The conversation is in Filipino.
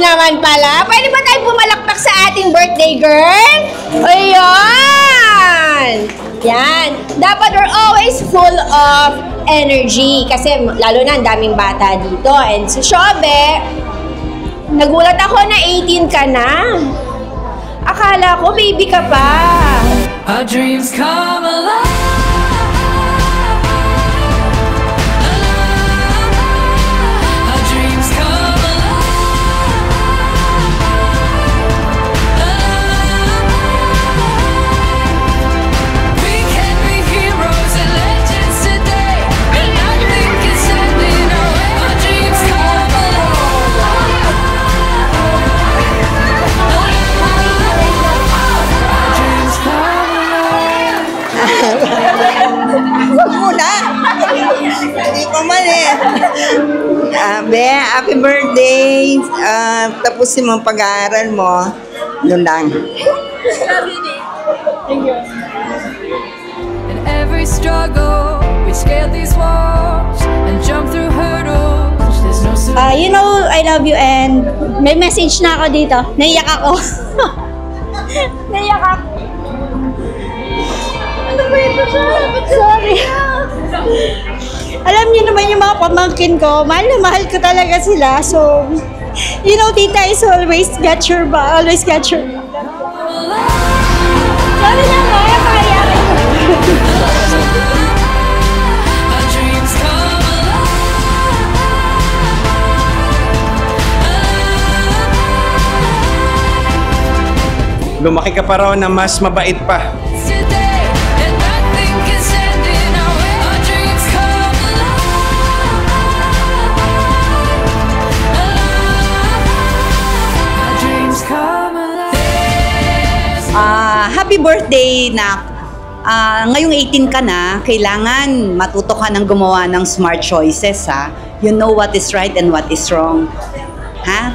naman pala. Pwede ba tayo pumalakpak sa ating birthday girl? Ayan! Yan. Dapat we're always full of energy. Kasi lalo na ang daming bata dito. And si Shobe, nagulat ako na 18 ka na. Akala ko baby ka pa. Our dreams come alive. Hindi ko man eh. Be, happy birthday. Tapusin mo ang pag-aaral mo. Yun lang. In every struggle, we scaled these walls and jumped through hurdles. There's no You know, I love you and may message na ako dito. Naiyak ako. Naiyak ako. Ano ba ito siya? Sorry. Alam niyo naman yung mga pamangkin ko, mahal na mahal ko talaga sila. So, you know, tita is always got your back. Always got your back. Sorry na nga, kaya Lumaki ka pa raw na mas mabait pa. Happy birthday, Nak. Ngayong 18 ka na, kailangan matuto ka ng gumawa ng smart choices, ha? You know what is right and what is wrong. Ha?